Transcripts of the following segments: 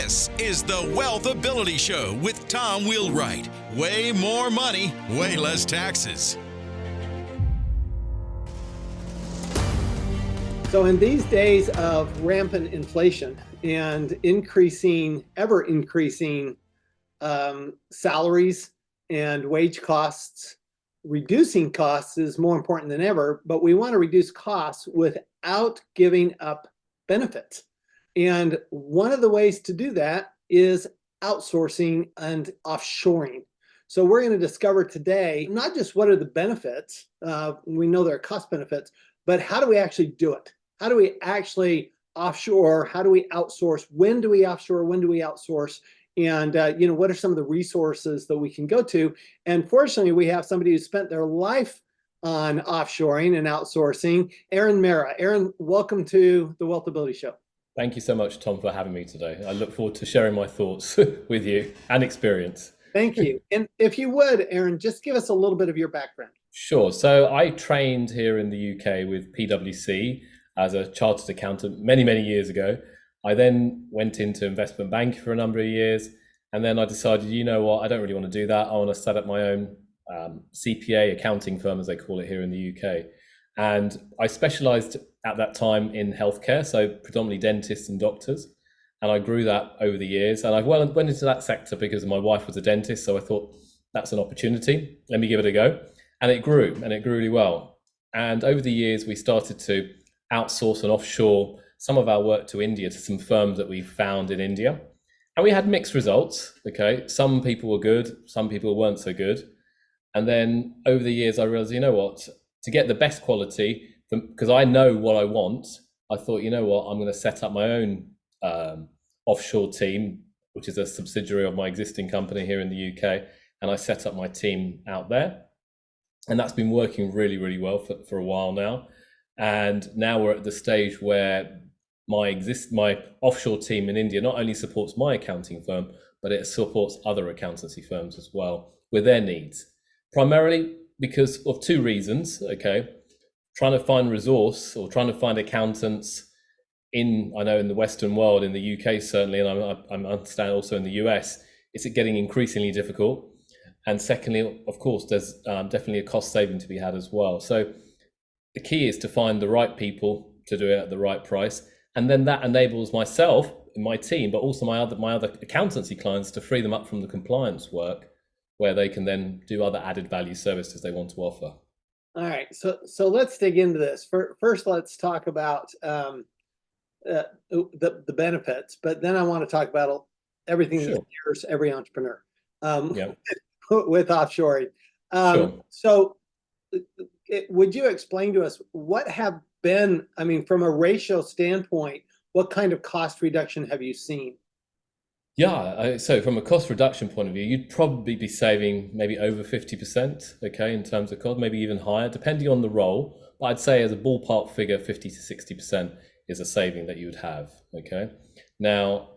This is the Wealth Ability Show with Tom Wheelwright. Way more money, way less taxes. So in these days of rampant inflation and ever increasing salaries and wage costs, reducing costs is more important than ever, but we want to reduce costs without giving up benefits. And one of the ways to do that is outsourcing and offshoring. So we're going to discover today, not just what are the benefits, we know there are cost benefits, but how do we actually do it? How do we actually offshore? How do we outsource? When do we offshore? When do we outsource? And what are some of the resources that we can go to? And fortunately, we have somebody who spent their life on offshoring and outsourcing, Arun Mehra. Arun, welcome to the Wealth Ability Show. Thank you so much, Tom, for having me today. I look forward to sharing my thoughts with you and experience. Thank you. And if you would, Arun, just give us a little bit of your background. Sure. So I trained here in the UK with PwC as a chartered accountant many, many years ago. I then went into investment banking for a number of years. And then I decided, you know what, I don't really want to do that. I want to set up my own CPA accounting firm, as they call it here in the UK. And I specialized at that time in healthcare, so predominantly dentists and doctors. And I grew that over the years. And I went into that sector because my wife was a dentist. So I thought that's an opportunity. Let me give it a go. And it grew really well. And over the years, we started to outsource and offshore some of our work to India, to some firms that we found in India. And we had mixed results, okay? Some people were good, some people weren't so good. And then over the years, I realized, you know what, to get the best quality, because I know what I want, I thought, you know what, I'm going to set up my own offshore team, which is a subsidiary of my existing company here in the UK. And I set up my team out there. And that's been working really, really well for a while now. And now we're at the stage where my offshore team in India not only supports my accounting firm, but it supports other accountancy firms as well with their needs. Primarily because of two reasons, okay? Trying to find resource or trying to find accountants in the Western world, in the UK certainly, and I understand also in the US, is it getting increasingly difficult? And secondly, of course, there's definitely a cost saving to be had as well. So the key is to find the right people to do it at the right price. And then that enables myself and my team, but also my other accountancy clients to free them up from the compliance work where they can then do other added value services they want to offer. All right. So let's dig into this. First, let's talk about the benefits, but then I want to talk about everything that scares every entrepreneur with offshoring. So would you explain to us what have been, from a ratio standpoint, what kind of cost reduction have you seen? Yeah, so from a cost reduction point of view, you'd probably be saving maybe over 50%, okay, in terms of cost, maybe even higher, depending on the role. But I'd say as a ballpark figure, 50 to 60% is a saving that you would have, okay? Now,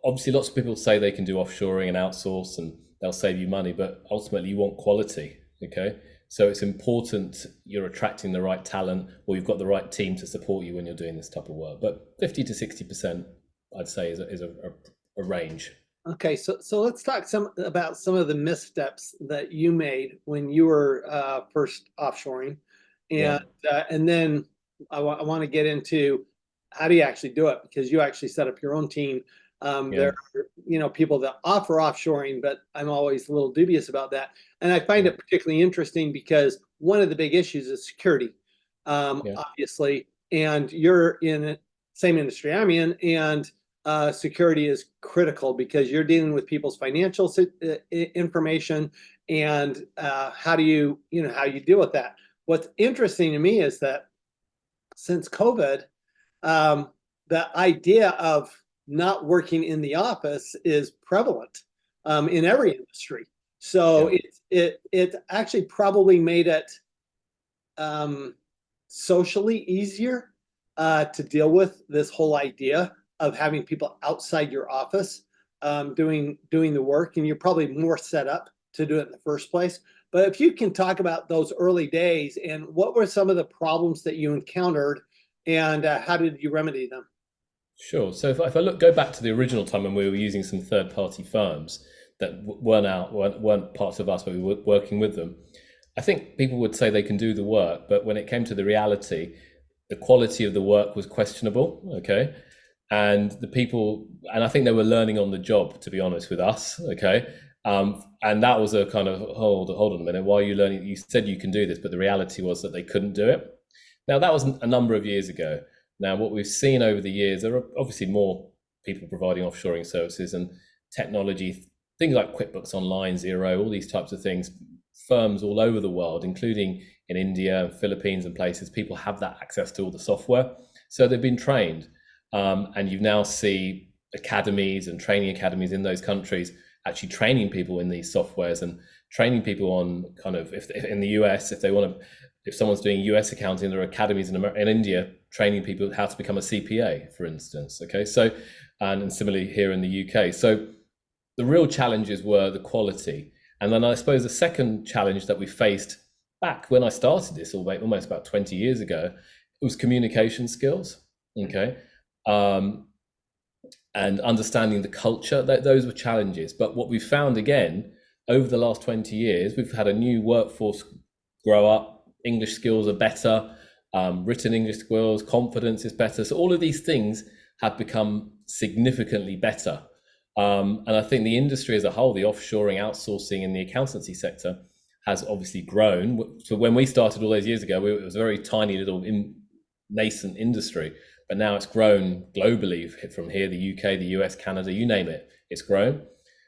obviously lots of people say they can do offshoring and outsource and they'll save you money, but ultimately you want quality, okay? So it's important you're attracting the right talent or you've got the right team to support you when you're doing this type of work. But 50 to 60%, I'd say, is a range. Okay, so let's talk about some of the missteps that you made when you were first offshoring, and then I want to get into how do you actually do it, because you actually set up your own team. There are people that offer offshoring, but I'm always a little dubious about that. And I find it particularly interesting because one of the big issues is security, obviously, and you're in the same industry I'm in, and security is critical because you're dealing with people's financial information, and how do you deal with that? What's interesting to me is that since COVID, the idea of not working in the office is prevalent in every industry. So it actually probably made it socially easier to deal with this whole idea of having people outside your office doing the work, and you're probably more set up to do it in the first place. But if you can talk about those early days and what were some of the problems that you encountered and how did you remedy them? Sure. So if I go back to the original time when we were using some third-party firms that weren't parts of us, but we were working with them, I think people would say they can do the work, but when it came to the reality, the quality of the work was questionable. Okay, and I think they were learning on the job, to be honest with us. Okay, and that was a kind of hold on a minute. Why are you learning? You said you can do this, but the reality was that they couldn't do it. Now that was a number of years ago. Now, what we've seen over the years, there are obviously more people providing offshoring services and technology, things like QuickBooks Online, Xero, all these types of things. Firms all over the world, including in India, Philippines and places, people have that access to all the software. So they've been trained. And you now see academies and training academies in those countries actually training people in these softwares and training people on kind of, if in the US, if someone's doing US accounting, there are academies in India training people how to become a CPA, for instance. Okay, so and similarly here in the UK. So the real challenges were the quality, and then I suppose the second challenge that we faced back when I started this, almost about 20 years ago, it was communication skills. Okay, and understanding the culture. Those were challenges. But what we found again over the last 20 years, we've had a new workforce grow up. English skills are better, written English skills, confidence is better. So all of these things have become significantly better. And I think the industry as a whole, the offshoring, outsourcing in the accountancy sector has obviously grown. So when we started all those years ago, it was a very tiny little nascent industry, but now it's grown globally from here, the UK, the US, Canada, you name it, it's grown.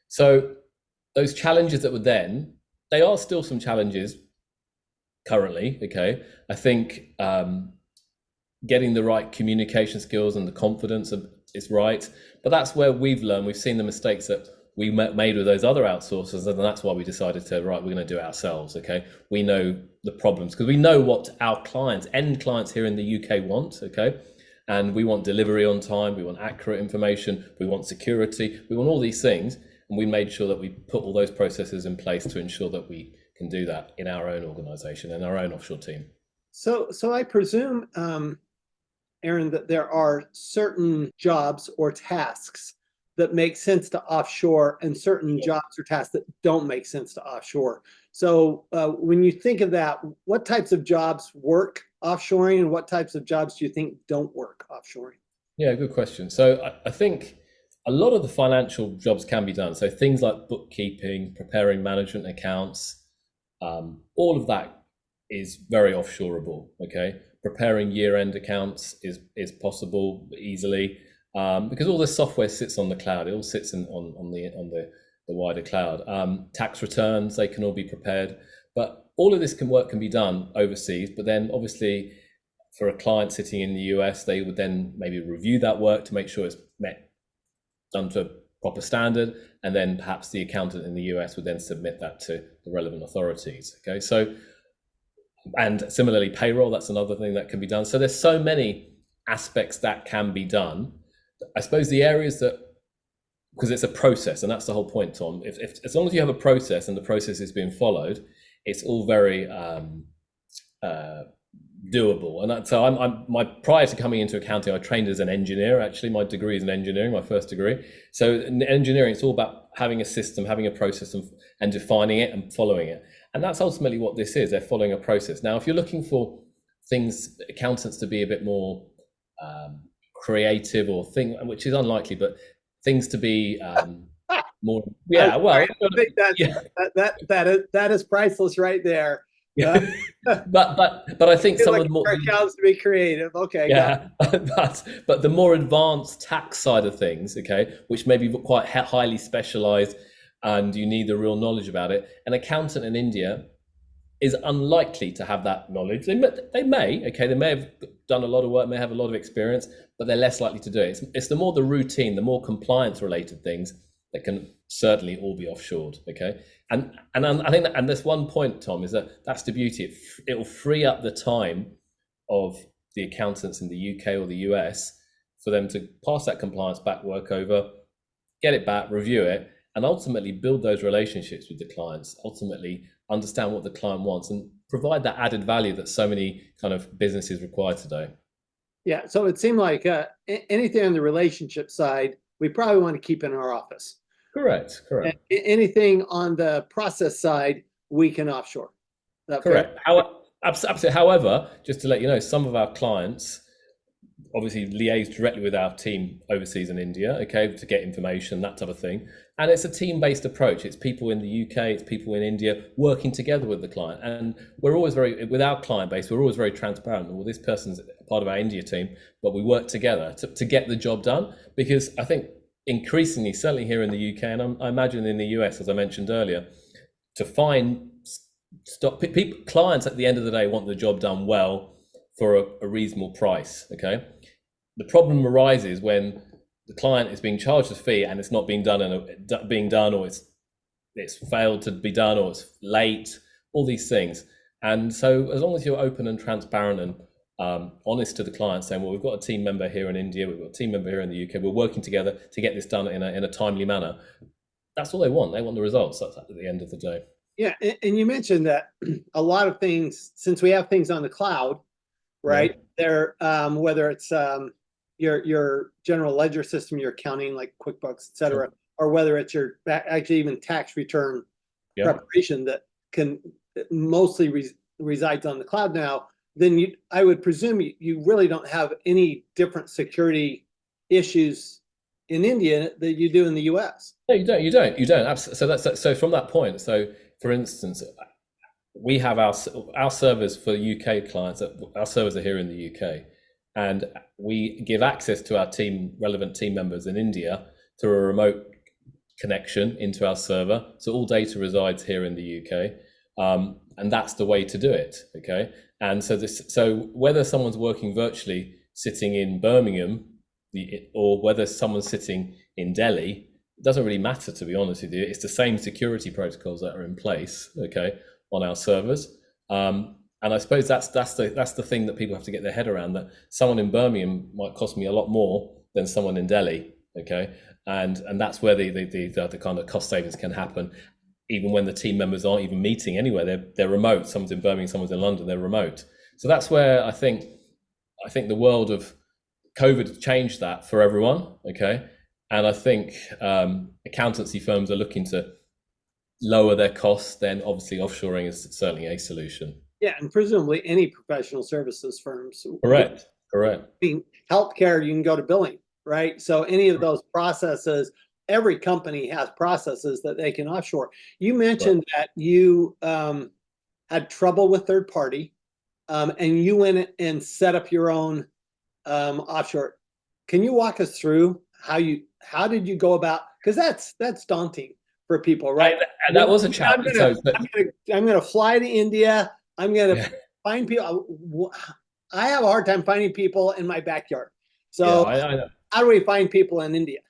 So those challenges that were then, they are still some challenges currently. Okay, I think getting the right communication skills and the confidence is right, but that's where we've learned. We've seen the mistakes that we made with those other outsourcers, and that's why we decided to, right, we're going to do it ourselves. Okay, we know the problems because we know what our end clients here in the UK want. Okay, and we want delivery on time, we want accurate information, we want security, we want all these things, and we made sure that we put all those processes in place to ensure that we can do that in our own organization and our own offshore team. So I presume, Arun, that there are certain jobs or tasks that make sense to offshore and certain jobs or tasks that don't make sense to offshore. So when you think of that, what types of jobs work offshoring and what types of jobs do you think don't work offshoring? Yeah, good question. So I think a lot of the financial jobs can be done. So things like bookkeeping, preparing management accounts, all of that is very offshoreable. Okay, preparing year-end accounts is possible easily because all the software sits on the cloud. It all sits on the wider cloud. Tax returns, they can all be prepared, but all of this can be done overseas. But then obviously for a client sitting in the US, they would then maybe review that work to make sure it's done to a proper standard, and then perhaps the accountant in the US would then submit that to the relevant authorities. Okay, so, and similarly payroll, that's another thing that can be done. So there's so many aspects that can be done. I suppose the areas that, because it's a process, and that's the whole point, Tom, if as long as you have a process and the process is being followed, it's all very doable. And so prior to coming into accounting, I trained as an engineer. Actually, my degree is in engineering, my first degree. So in engineering, it's all about having a system, having a process, and defining it and following it. And that's ultimately what this is. They're following a process. Now, if you're looking for accountants to be a bit more creative which is unlikely, but things to be more, yeah, well, I think that is priceless right there. Yeah. but I think some of the more accounts to be creative. Okay. Yeah, but the more advanced tax side of things, okay, which may be quite highly specialized, and you need the real knowledge about it. An accountant in India is unlikely to have that knowledge. They may have done a lot of work, may have a lot of experience, but they're less likely to do it. It's the more the routine, the more compliance related things that can certainly all be offshored. Okay, and I think and there's one point, Tom, is that's the beauty. It will free up the time of the accountants in the UK or the US for them to pass that compliance back work over, get it back, review it, and ultimately build those relationships with the clients. Ultimately understand what the client wants and provide that added value that so many kind of businesses require today. Yeah. So it seemed like anything on the relationship side, we probably want to keep in our office. Correct. And Correct. anything on the process side, we can offshore. Is that fair? Correct. Absolutely. However, just to let you know, some of our clients obviously liaise directly with our team overseas in India, okay, to get information, that type of thing. And it's a team-based approach. It's people in the UK, it's people in India working together with the client. And we're always with our client base, we're always very transparent. Well, this person's part of our India team, but we work together to get the job done. Because I think increasingly, certainly here in the UK, and I imagine in the US, as I mentioned earlier, to find people, clients at the end of the day want the job done well for a reasonable price, okay? The problem arises when the client is being charged a fee and it's not being done, or it's failed to be done, or it's late, all these things. And so as long as you're open and transparent and honest to the client, saying, well, we've got a team member here in India, we've got a team member here in the UK, we're working together to get this done in a timely manner. That's all they want. They want the results. That's at the end of the day. Yeah. And you mentioned that a lot of things, since we have things on the cloud, right? Yeah. There, whether it's your general ledger system, your accounting like QuickBooks, et cetera, sure, or whether it's your actually even tax return preparation that can mostly resides on the cloud now, then I would presume you really don't have any different security issues in India that you do in the US. No, you don't. So from that point, so for instance, we have our servers for UK clients. Our servers are here in the UK, and we give access to our relevant team members in India through a remote connection into our server. So all data resides here in the UK, and that's the way to do it. Okay, and so whether someone's working virtually sitting in Birmingham, or whether someone's sitting in Delhi, it doesn't really matter, to be honest with you. It's the same security protocols that are in place. Okay, on our servers, and I suppose that's the thing that people have to get their head around, that someone in Birmingham might cost me a lot more than someone in Delhi, okay, and that's where the kind of cost savings can happen, even when the team members aren't even meeting anywhere. They're remote. Someone's in Birmingham, someone's in London. They're remote. So that's where I think the world of COVID changed that for everyone, okay, and I think accountancy firms are looking to lower their costs. Then obviously offshoring is certainly a solution. Yeah, and presumably any professional services firms. Correct. I mean, healthcare, you can go to billing, right? So any of those processes, every company has processes that they can offshore. You mentioned that you had trouble with third party, and you went and set up your own offshore. Can you walk us through how did you go about? Because that's daunting for people, right? And that was a challenge. I'm gonna fly to India. I'm gonna find people. I have a hard time finding people in my backyard. So how do we find people in India?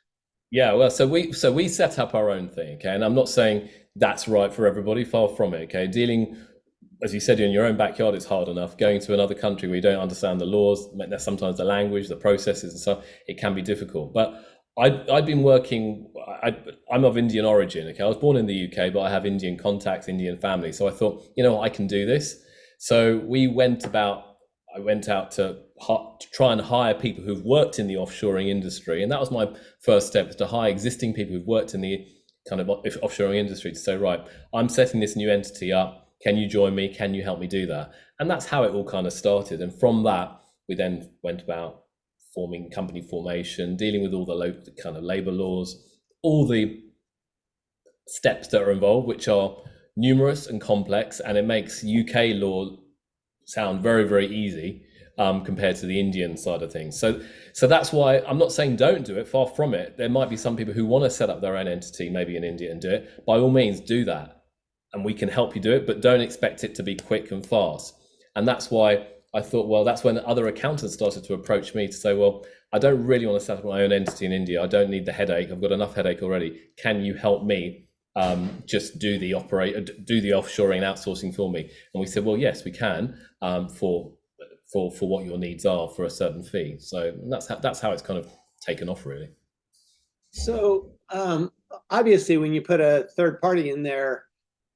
Yeah, well, so we set up our own thing, okay? And I'm not saying that's right for everybody, far from it, okay? Dealing, as you said, in your own backyard is hard enough. Going to another country where you don't understand the laws, sometimes the language, the processes and stuff, it can be difficult. But I'd been working, I'm of Indian origin, okay? I was born in the UK, but I have Indian contacts, Indian family. So I thought, I can do this. So I went out to try and hire people who've worked in the offshoring industry. And that was my first step, was to hire existing people who've worked in the kind of offshoring industry to say, right, I'm setting this new entity up. Can you join me? Can you help me do that? And that's how it all kind of started. And from that, we then went about forming company formation, dealing with all the local kind of labor laws, all the steps that are involved, which are numerous and complex, and it makes UK law sound very, very easy compared to the Indian side of things. So that's why I'm not saying don't do it, far from it. There might be some people who want to set up their own entity, maybe in India, and do it. By all means, do that. And we can help you do it, but don't expect it to be quick and fast. And that's why I thought, well, that's when other accountants started to approach me to say, well, I don't really want to set up my own entity in India. I don't need the headache. I've got enough headache already. Can you help me just do the offshoring and outsourcing for me? And we said, well, yes, we can, for what your needs are for a certain fee. So that's how it's kind of taken off, really. So obviously, when you put a third party in there,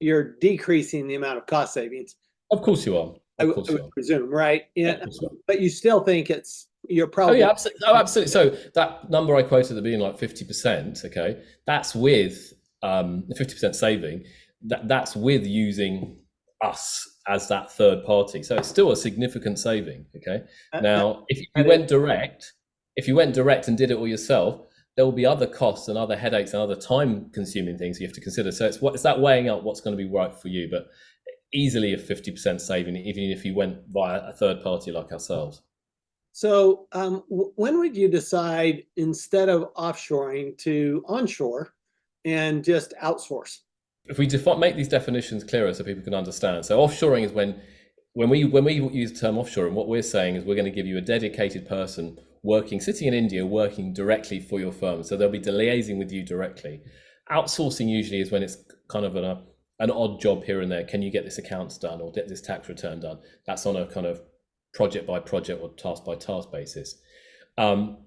you're decreasing the amount of cost savings. Of course you are. I would presume, right? Yeah, but you still think it's you're Oh probably. yeah, absolutely. Oh, absolutely. So that number I quoted at being like 50%, okay, that's with 50% saving. That's with using us as that third party. So it's still a significant saving. Okay. Now, if you went direct, and did it all yourself, there will be other costs and other headaches and other time-consuming things you have to consider. So it's that weighing up what's going to be right for you, but easily a 50% saving, even if you went via a third party like ourselves. So when would you decide, instead of offshoring, to onshore and just outsource? If we make these definitions clearer so people can understand. So offshoring is when we use the term offshoring, what we're saying is we're going to give you a dedicated person sitting in India, working directly for your firm. So they'll be liaising with you directly. Outsourcing usually is when it's kind of an odd job here and there. Can you get this accounts done or get this tax return done? That's on a kind of project by project or task by task basis. And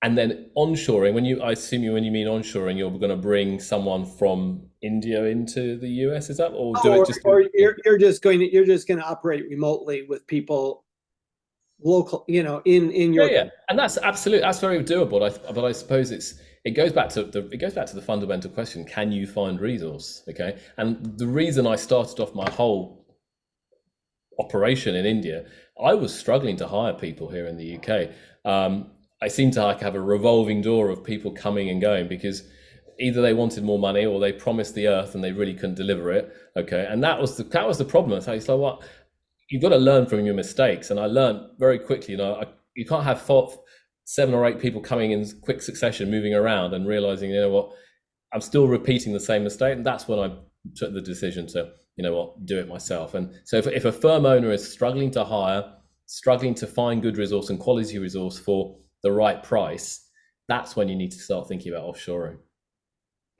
then onshoring, when you mean onshoring, you're going to bring someone from India into the US, is that, or you're just going to operate remotely with people local, in your. Yeah, and that's very doable. But I suppose it goes back to the fundamental question: can you find resource? Okay, and the reason I started off my whole operation in India, I was struggling to hire people here in the UK. I seem to have a revolving door of people coming and going because either they wanted more money or they promised the earth and they really couldn't deliver it. Okay, and that was the problem. So it's like, what, you've got to learn from your mistakes, and I learned very quickly. You can't have 7 or 8 people coming in quick succession, moving around, and realizing, what, I'm still repeating the same mistake. And that's when I took the decision to, do it myself. And so if a firm owner is struggling to hire, struggling to find good resource and quality resource for the right price, that's when you need to start thinking about offshoring.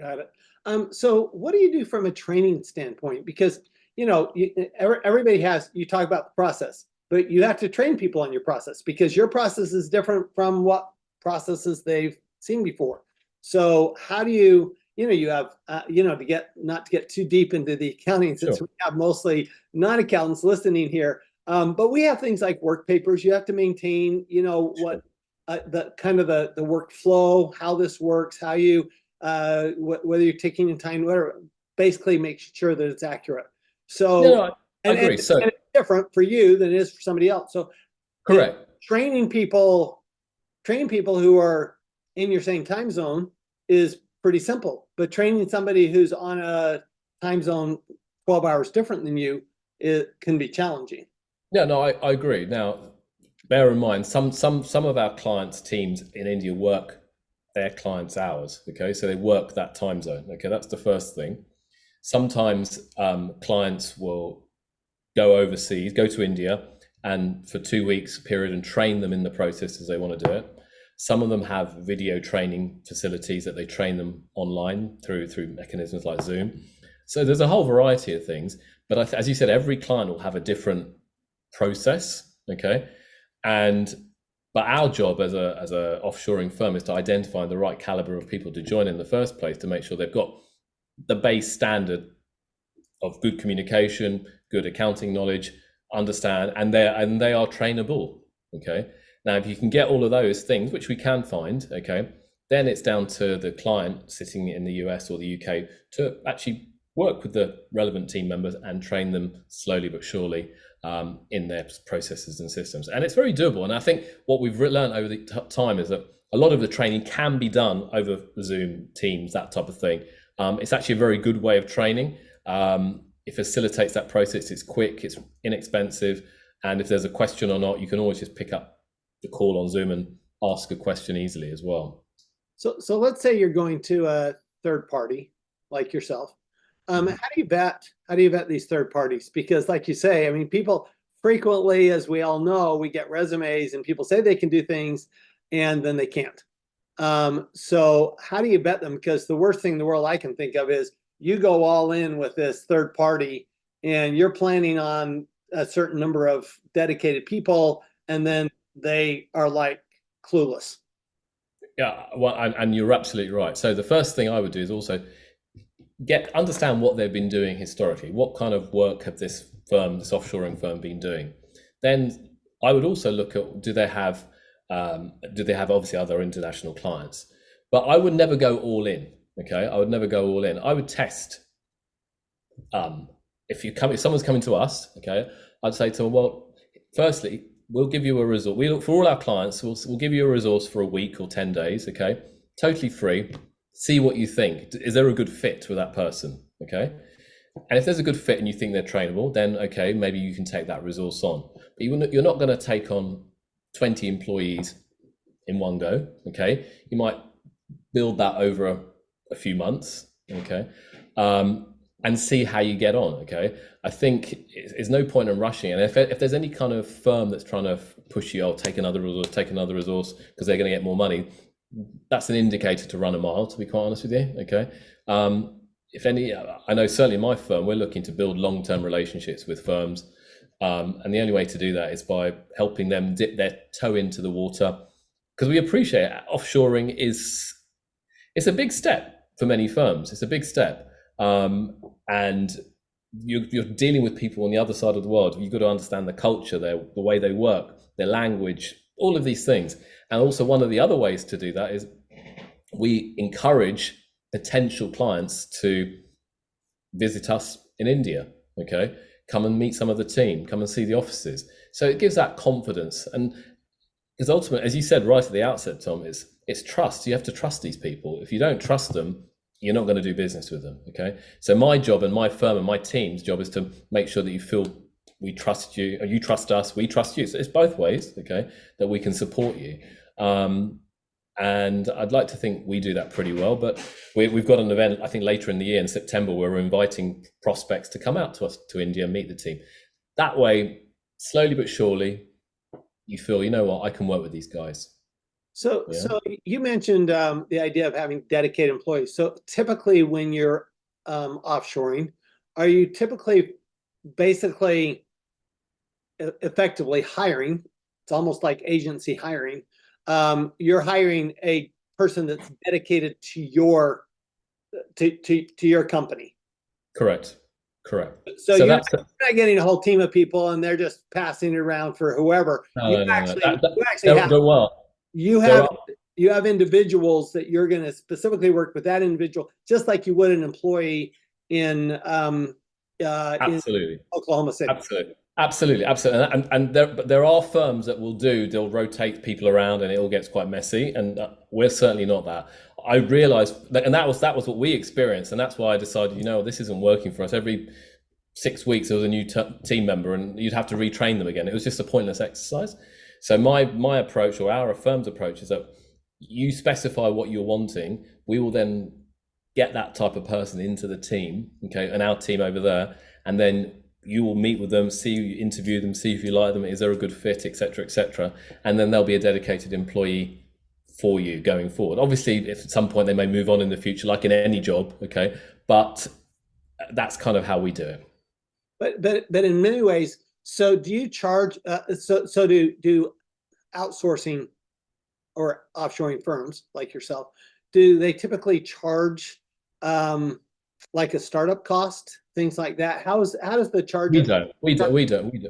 Got it. So what do you do from a training standpoint? Because, everybody you talk about the process, but you have to train people on your process because your process is different from what processes they've seen before. So how do you, you have, not to get too deep into the accounting, since we have mostly non-accountants listening here. But we have things like work papers you have to maintain, what the kind of the workflow, how this works, how you, whether you're taking in time, whatever, basically make sure that it's accurate. So, I agree. And it's different for you than it is for somebody else. So correct. Training people who are in your same time zone is pretty simple, but training somebody who's on a time zone 12 hours different than you, it can be challenging. Yeah, no, I agree. Now, bear in mind, some of our clients' teams in India work their clients' hours. Okay, so they work that time zone. Okay, that's the first thing. Sometimes clients will go overseas, go to India, and for 2 weeks period, and train them in the process as they want to do it. Some of them have video training facilities that they train them online through mechanisms like Zoom. So there's a whole variety of things. But as you said, every client will have a different process. Okay, but our job as a offshoring firm is to identify the right caliber of people to join in the first place, to make sure they've got the base standard of good communication, good accounting knowledge, understand, and they are trainable. Okay. Now, if you can get all of those things, which we can find, okay, then it's down to the client sitting in the US or the UK to actually work with the relevant team members and train them slowly but surely in their processes and systems. And it's very doable. And I think what we've learned over the time is that a lot of the training can be done over Zoom, Teams, that type of thing. It's actually a very good way of training. It facilitates that process. It's quick, it's inexpensive. And if there's a question or not, you can always just pick up the call on Zoom and ask a question easily as well. So let's say you're going to a third party like yourself. How do you vet these third parties? Because like you say, I mean, people frequently, as we all know, we get resumes and people say they can do things and then they can't. So how do you vet them? Because the worst thing in the world I can think of is you go all in with this third party and you're planning on a certain number of dedicated people, and then they are like clueless. Yeah, well, and you're absolutely right. So the first thing I would do is also understand what they've been doing historically. What kind of work have this offshoring firm been doing? Then I would also look at, do they have obviously other international clients, but I would never go all in. Okay, I would never go all in. I would test. If someone's coming to us, okay, I'd say to them, well, firstly, we'll give you a resource. For all our clients, we'll give you a resource for a week or 10 days, okay, totally free. See what you think. Is there a good fit with that person? Okay. And if there's a good fit and you think they're trainable, then okay, maybe you can take that resource on. But you're not going to take on 20 employees in one go. Okay. You might build that over a few months. Okay. And see how you get on. Okay. I think there's no point in rushing. And if there's any kind of firm that's trying to push you, take another resource because they're going to get more money, that's an indicator to run a mile, to be quite honest with you. Okay. I know certainly in my firm, we're looking to build long-term relationships with firms. And the only way to do that is by helping them dip their toe into the water, because we appreciate offshoring it's a big step for many firms. It's a big step. And you're dealing with people on the other side of the world. You've got to understand the culture, the way they work, their language, all of these things. And also one of the other ways to do that is we encourage potential clients to visit us in India. Okay, come and meet some of the team, come and see the offices. So it gives that confidence. And because ultimately, as you said right at the outset, Tom, it's trust. You have to trust these people. If you don't trust them, you're not going to do business with them. Okay. So my job and my firm and my team's job is to make sure that you feel we trust you, or you trust us, we trust you. So it's both ways, okay, that we can support you. And I'd like to think we do that pretty well, but we've got an event, I think later in the year in September, where we're inviting prospects to come out to us, to India, and meet the team. That way, slowly but surely, you feel, you know what, I can work with these guys. So you mentioned the idea of having dedicated employees. So typically when you're offshoring, are you typically basically effectively hiring? It's almost like agency hiring. You're hiring a person that's dedicated to your company. Correct. So you're not getting a whole team of people and they're just passing it around for whoever. You have individuals that you're going to specifically work with that individual, just like you would an employee in Oklahoma City. Absolutely. And there are firms that they'll rotate people around and it all gets quite messy. And we're certainly not that. I realized that, and that was what we experienced. And that's why I decided, this isn't working for us. Every 6 weeks, there was a new team member and you'd have to retrain them again. It was just a pointless exercise. So my approach, or our firm's approach, is that you specify what you're wanting. We will then get that type of person into the team, okay, and our team over there, and then you will meet with them, interview them, see if you like them, is there a good fit, etc., and then they'll be a dedicated employee for you going forward. Obviously, if at some point they may move on in the future, like in any job, okay, but that's kind of how we do it. But in many ways. So do you charge, so do outsourcing or offshoring firms like yourself, do they typically charge like a startup cost, things like that? How does the charge? We don't.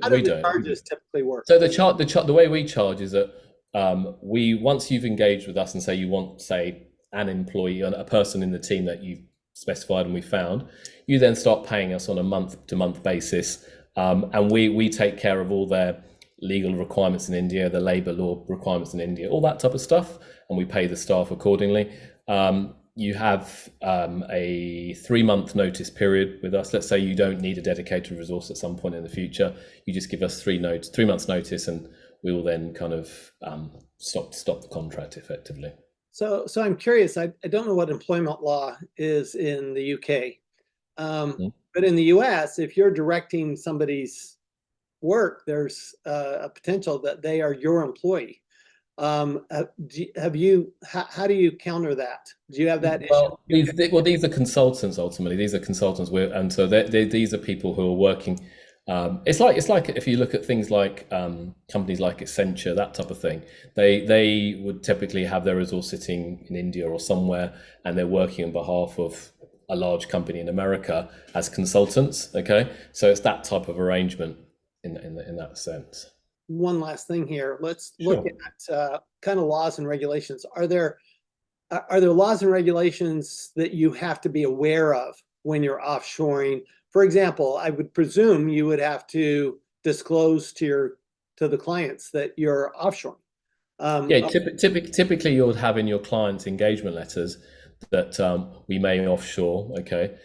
How do the charges typically work? So the way we charge is that once you've engaged with us and say you want, say, an employee, a person in the team that you've specified and we found, you then start paying us on a month-to-month basis. And we take care of all their legal requirements in India, the labor law requirements in India, all that type of stuff, and we pay the staff accordingly. You have a 3-month notice period with us. Let's say you don't need a dedicated resource at some point in the future. You just give us 3 months notice, and we will then kind of stop the contract effectively. So I'm curious. I don't know what employment law is in the UK. But in the US, if you're directing somebody's work, there's a potential that they are your employee. How do you counter that? Do you have that issue? These are consultants ultimately. These are consultants, and so these are people who are working. It's like if you look at things like companies like Accenture, that type of thing. They would typically have their resource sitting in India or somewhere, and they're working on behalf of a large company in America as consultants. Okay, so it's that type of arrangement in that sense. one last thing here. Let's look Sure. at kind of laws and regulations. Are there laws and regulations that you have to be aware of when you're offshoring? For example, I would presume you would have to disclose to the clients that you're offshoring. Yeah, typically you'll have in your clients' engagement letters that we may offshore. Okay,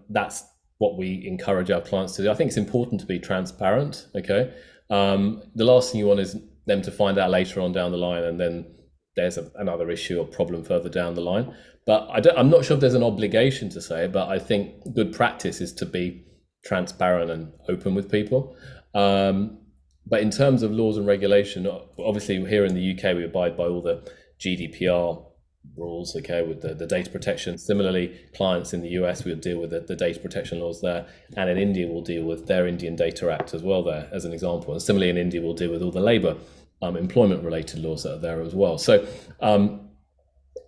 that's what we encourage our clients to do. I think it's important to be transparent. Okay, the last thing you want is them to find out later on down the line, and then there's another issue or problem further down the line. But I'm not sure if there's an obligation to say, but I think good practice is to be transparent and open with people. But in terms of laws and regulation, obviously here in the UK, we abide by all the GDPR rules, okay, with the data protection. Similarly, clients in the US will deal with the data protection laws there, and in India will deal with their Indian Data Act as well there, as an example. And similarly in India, we'll deal with all the labour employment related laws that are there as well. So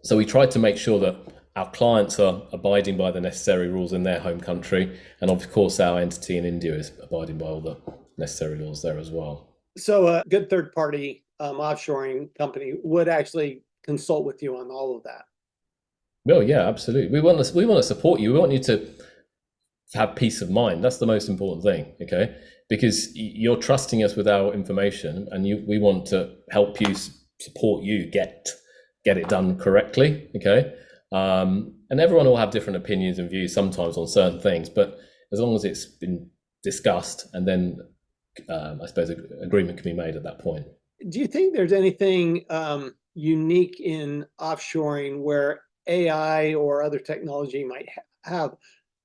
so we try to make sure that our clients are abiding by the necessary rules in their home country, and of course our entity in India is abiding by all the necessary laws there as well. So a good third party offshoring company would actually consult with you on all of that. Well, yeah, absolutely. We want to support you. We want you to have peace of mind. That's the most important thing, okay? Because you're trusting us with our information, and we want to help you, support you get it done correctly, okay? And everyone will have different opinions and views sometimes on certain things, but as long as it's been discussed, and then I suppose agreement can be made at that point. Do you think there's anything unique in offshoring where AI or other technology might have?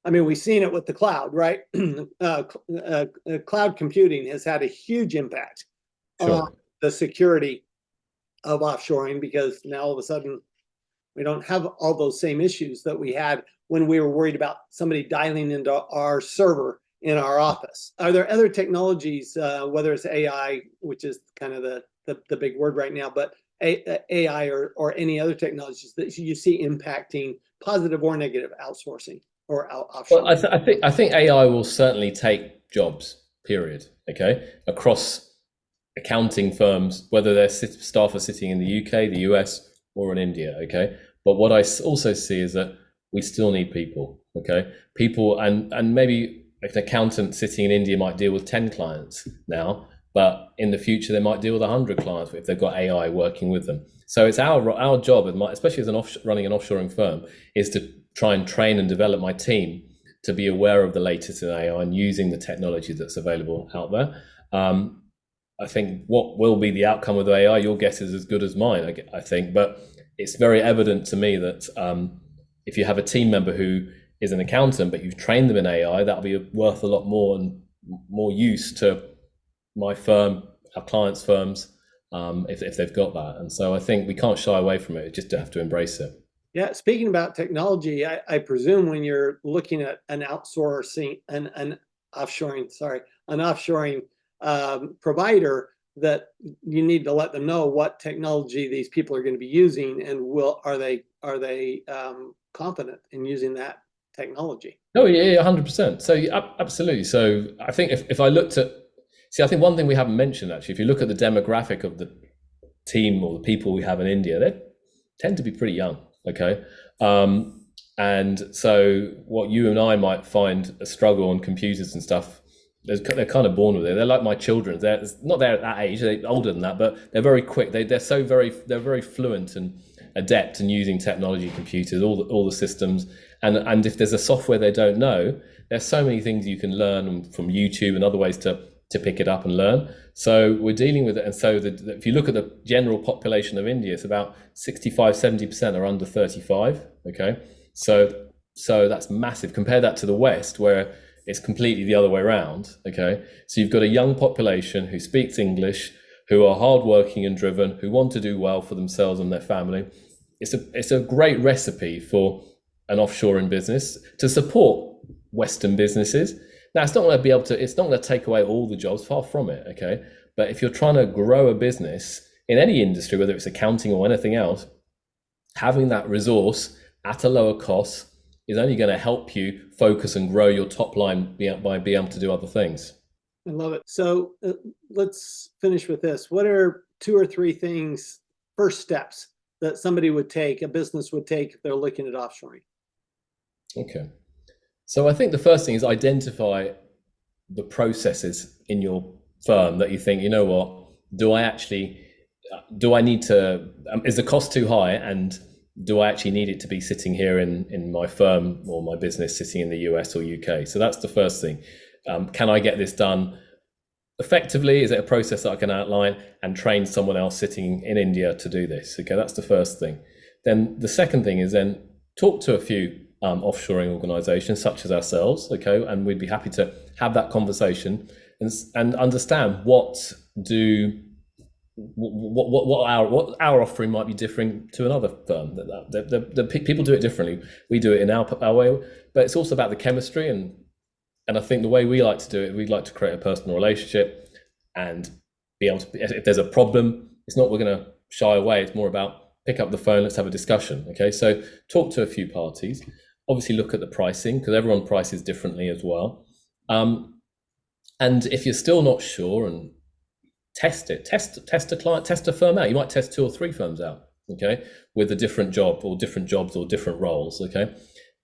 I mean, we've seen it with the cloud, right? Cloud computing has had a huge impact on the security of offshoring, because now all of a sudden we don't have all those same issues that we had when we were worried about somebody dialing into our server in our office. Are there other technologies, whether it's AI, which is kind of the big word right now, but AI or any other technologies that you see impacting positive or negative outsourcing or offshore? Well, I think AI will certainly take jobs, period, okay, across accounting firms, whether their staff are sitting in the UK, the US, or in India, okay? But what I also see is that we still need people, okay? People, and maybe an accountant sitting in India might deal with 10 clients now, but in the future they might deal with 100 clients if they've got AI working with them. So it's our job, especially as running an offshoring firm, is to try and train and develop my team to be aware of the latest in AI and using the technology that's available out there. I think what will be the outcome of AI, your guess is as good as mine, I think, but it's very evident to me that if you have a team member who is an accountant, but you've trained them in AI, that'll be worth a lot more and more use to my firm, our clients' firms, if they've got that. And so I think we can't shy away from it, we just have to embrace it. Yeah, speaking about technology, I presume when you're looking at an offshoring provider, that you need to let them know what technology these people are going to be using, and are they confident in using that technology? Oh yeah, 100%. So absolutely. So I think if I looked at, I think one thing we haven't mentioned actually, if you look at the demographic of the team or the people we have in India, they tend to be pretty young. Okay. And so what you and I might find a struggle on computers and stuff, they're kind of born with it. They're like my children. They're not there at that age, they're older than that, but they're very quick. They're very fluent and adept in using technology, computers, all the systems. And if there's a software they don't know, there's so many things you can learn from YouTube and other ways to pick it up and learn. So we're dealing with it. And so if you look at the general population of India, it's about 65-70% are under 35. Okay. So that's massive. Compare that to the West, where it's completely the other way around. Okay. So you've got a young population who speaks English, who are hardworking and driven, who want to do well for themselves and their family. It's a great recipe for an offshoring business to support Western businesses. Now, it's not going to take away all the jobs, far from it, okay? But if you're trying to grow a business in any industry, whether it's accounting or anything else, having that resource at a lower cost is only going to help you focus and grow your top line by being able to do other things. I love it. So let's finish with this. What are 2 or 3 things, first steps that somebody would take, a business would take if they're looking at offshoring? Okay. So I think the first thing is identify the processes in your firm that you think, you know what, do I need to, is the cost too high, and do I actually need it to be sitting here in my firm or my business sitting in the US or UK? So that's the first thing. Can I get this done effectively? Is it a process that I can outline and train someone else sitting in India to do this? Okay, that's the first thing. Then the second thing is then talk to a few offshoring organizations such as ourselves, okay, and we'd be happy to have that conversation and understand what our offering might be different to another firm. The people do it differently. We do it in our way, but it's also about the chemistry, and I think the way we like to do it, we'd like to create a personal relationship and be able to, if there's a problem, it's not we're going to shy away. It's more about pick up the phone, let's have a discussion. Okay, so talk to a few parties. Obviously, look at the pricing because everyone prices differently as well. And if you're still not sure, and test it, test a client, test a firm out. You might test 2 or 3 firms out, okay, with a different job or different jobs or different roles, okay.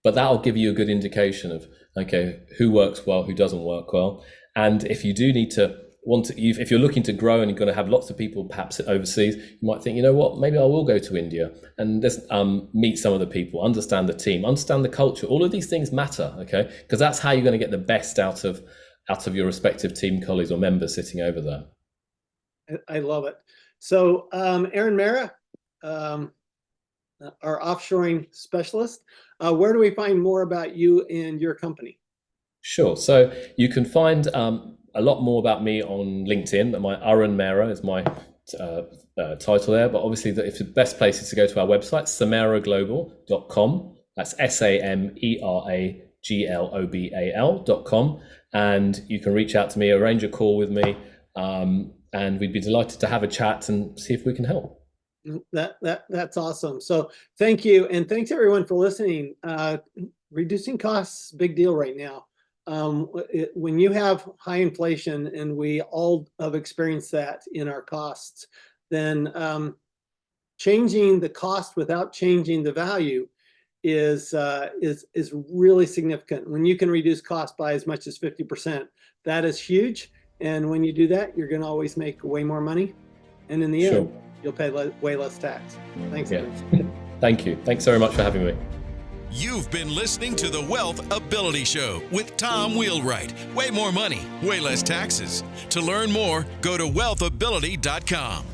But that'll give you a good indication of, okay, who works well, who doesn't work well. And if you do need to if you're looking to grow and you're going to have lots of people perhaps overseas, you might think, you know what, maybe I will go to India and just meet some of the people, understand the team, understand the culture. All of these things matter, okay, because that's how you're going to get the best out of your respective team colleagues or members sitting over there. I love it. So Arun Mehra, our offshoring specialist, where do we find more about you and your company? Sure. So you can find a lot more about me on LinkedIn. My Arun Mehra is my title there, but obviously the best place is to go to our website, sameraglobal.com. That's SAMERAGLOBAL.com, and you can reach out to me, arrange a call with me, and we'd be delighted to have a chat and see if we can help. That's awesome. So thank you, and thanks everyone for listening. Reducing costs, big deal right now. When you have high inflation, and we all have experienced that in our costs, then changing the cost without changing the value is really significant. When you can reduce cost by as much as 50%, that is huge. And when you do that, you're going to always make way more money, and in the end, you'll pay way less tax. Thanks. Yeah. Thank you. Thanks very much for having me. You've been listening to the Wealth Ability Show with Tom Wheelwright. Way more money, way less taxes. To learn more, go to wealthability.com.